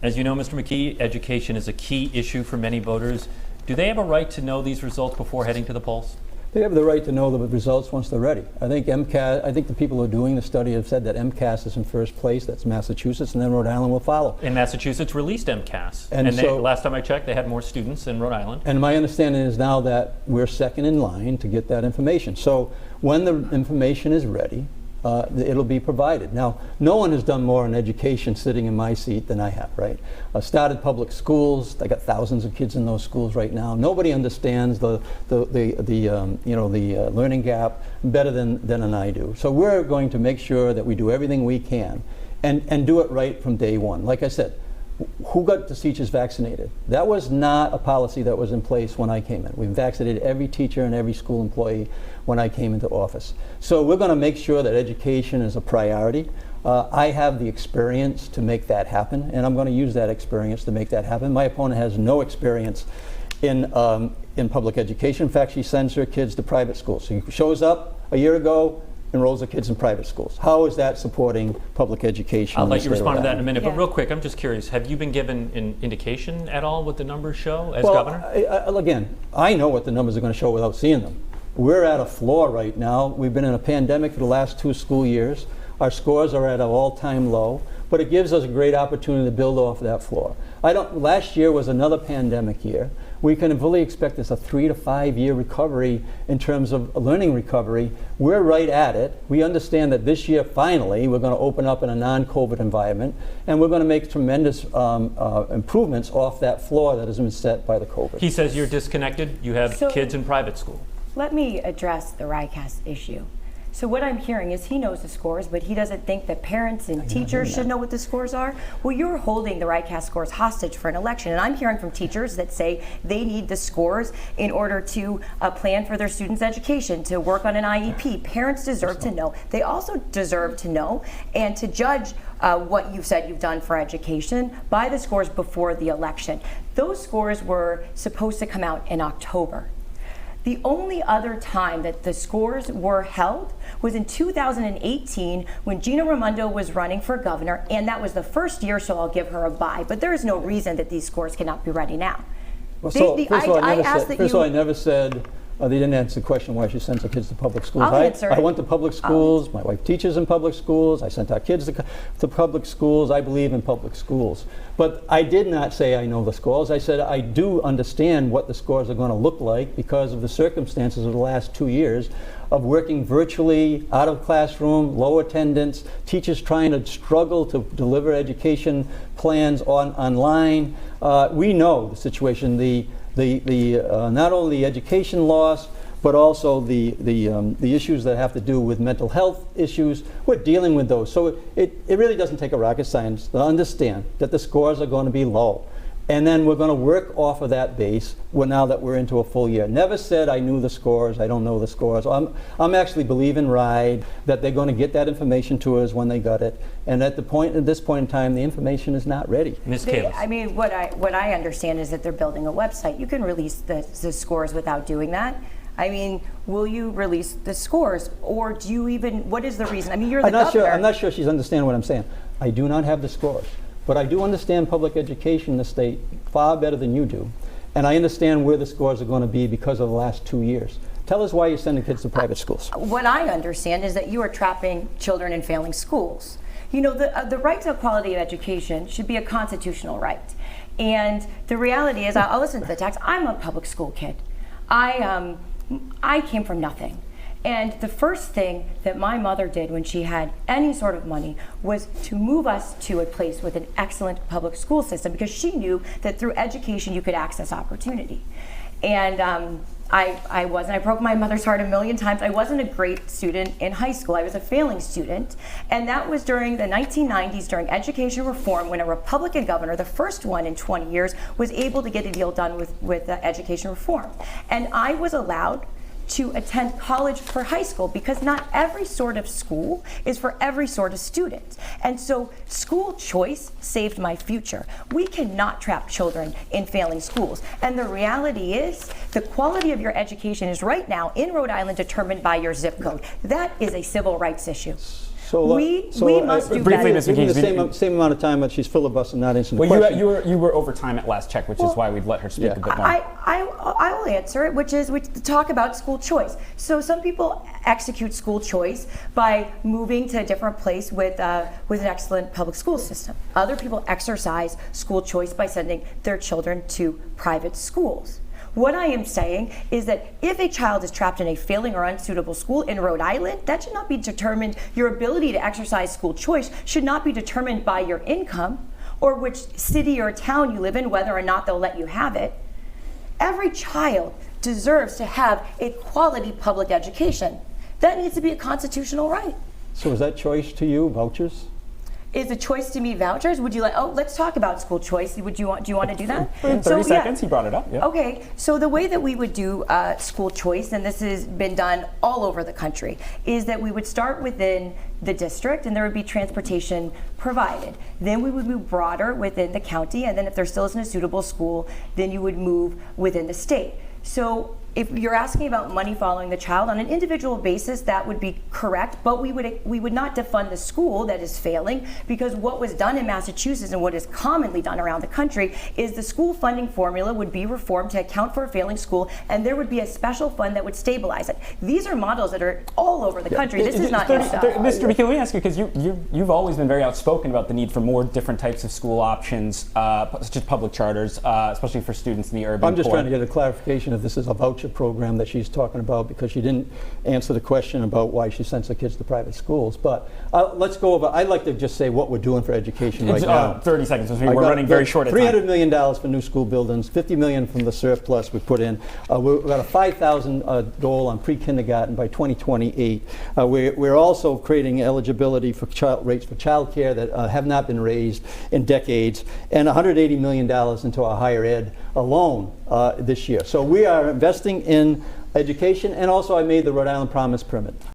As you know, Mr. McKee, education is a key issue for many voters. Do they have a right to know these results before heading to the polls? They have the right to know the results once they're ready. I think the people who are doing the study have said that MCAS is in first place. That's Massachusetts, and then Rhode Island will follow. And Massachusetts released MCAS. And so, last time I checked, they had more students in Rhode Island. And my understanding is now that we're second in line to get that information. So when the information is ready, it'll be provided. Now, no one has done more in education sitting in my seat than I have, right? I started public schools. I got thousands of kids in those schools right now. Nobody understands the learning gap better than I do. So we're going to make sure that we do everything we can and do it right from day one. Like I said, who got the teachers vaccinated? That was not a policy that was in place when I came in. We vaccinated every teacher and every school employee when I came into office. So we're going to make sure that education is a priority. I have the experience to make that happen, and I'm going to use that experience to make that happen. My opponent has no experience in public education. In fact, she sends her kids to private schools. She shows up a year ago, enrolls her kids in private schools. How is that supporting public education? I'll let you respond to that in a minute, but real quick, I'm just curious, have you been given an indication at all what the numbers show as governor? Again, I know what the numbers are going to show without seeing them. We're at a floor right now. We've been in a pandemic for the last 2 school years. Our scores are at an all-time low, but it gives us a great opportunity to build off that floor. Last year was another pandemic year. We can fully expect this a 3 to 5 year recovery in terms of learning recovery. We're right at it. We understand that this year, finally, we're going to open up in a non-COVID environment, and we're going to make tremendous improvements off that floor that has been set by the COVID. He says you're disconnected. You have kids in private school. Let me address the RICAS issue. So what I'm hearing is he knows the scores, but he doesn't think that parents and teachers should know what the scores are. Well, you're holding the RICAS scores hostage for an election, and I'm hearing from teachers that say they need the scores in order to plan for their students' education, to work on an IEP. Parents deserve to know. They also deserve to know and to judge what you've said you've done for education by the scores before the election. Those scores were supposed to come out in October. The only other time that the scores were held was in 2018 when Gina Raimondo was running for governor, and that was the first year, so I'll give her a bye. But there is no reason that these scores cannot be ready now. Well, first of all, I never said they didn't answer the question why she sends her kids to public schools. I went to public schools. My wife teaches in public schools. I sent our kids to public schools. I believe in public schools. But I did not say I know the scores. I said I do understand what the scores are going to look like because of the circumstances of the last 2 years of working virtually, out of classroom, low attendance, teachers trying to struggle to deliver education plans online. We know the situation, not only the education loss, but also the issues that have to do with mental health issues. We're dealing with those. So it really doesn't take a rocket science to understand that the scores are going to be low. And then we're going to work off of that base now that we're into a full year. Never said I knew the scores, I don't know the scores. I'm actually believing RIDE that they're going to get that information to us when they got it. And at this point in time, the information is not ready. Ms. Kalis. I mean, what I understand is that they're building a website. You can release the scores without doing that. I mean, will you release the scores, or do you even, what is the reason? I mean, you're the governor. I'm not sure she's understanding what I'm saying. I do not have the scores, but I do understand public education in the state far better than you do, and I understand where the scores are going to be because of the last 2 years. Tell us why you're sending kids to private schools. What I understand is that you are trapping children in failing schools. You know, the right to quality of education should be a constitutional right, and the reality is, I'll listen to the text. I'm a public school kid. I came from nothing. And the first thing that my mother did when she had any sort of money was to move us to a place with an excellent public school system, because she knew that through education you could access opportunity. And I broke my mother's heart a million times. I wasn't a great student in high school. I was a failing student. And that was during the 1990s, during education reform, when a Republican governor, the first one in 20 years, was able to get a deal done with education reform. And I was allowed to attend college for high school, because not every sort of school is for every sort of student. And so school choice saved my future. We cannot trap children in failing schools. And the reality is, the quality of your education is right now in Rhode Island determined by your zip code. That is a civil rights issue. we must do briefly, better. Ms. The same amount of time that she's filibustering, not answering the question. You were over time at last check, which is why we'd let her speak a bit more. I will answer it, which is talk about school choice. So some people execute school choice by moving to a different place with an excellent public school system. Other people exercise school choice by sending their children to private schools. What I am saying is that if a child is trapped in a failing or unsuitable school in Rhode Island, that should not be determined, your ability to exercise school choice should not be determined by your income or which city or town you live in, whether or not they'll let you have it. Every child deserves to have a quality public education. That needs to be a constitutional right. So is that choice to you, vouchers? Is a choice to me vouchers? Would you like? Oh, let's talk about school choice. Do you want to do that? In 30 seconds, he brought it up. Yeah. Okay, so the way that we would do school choice, and this has been done all over the country, is that we would start within the district, and there would be transportation provided. Then we would move broader within the county, and then if there still isn't a suitable school, then you would move within the state. So if you're asking about money following the child on an individual basis, that would be correct, but we would not defund the school that is failing, because what was done in Massachusetts and what is commonly done around the country is the school funding formula would be reformed to account for a failing school, and there would be a special fund that would stabilize it. These are models that are all over the country. This is not new stuff. Mr. McKee, let me ask you, because you've always been very outspoken about the need for more different types of school options, such as public charters, especially for students in the urban I'm just poor. trying to get a clarification if this is a voucher program that she's talking about, because she didn't answer the question about why she sends her kids to private schools. But let's go over. I'd like to just say what we're doing for education right now. 30 seconds. We're running very short of time. $300 million for new school buildings, $50 million from the surplus we put in. We've got a 5,000 goal on pre-kindergarten by 2028. We're also creating eligibility for rates for child care that have not been raised in decades, and $180 million into our higher ed alone this year. So we are investing in education, and also I made the Rhode Island Promise permit.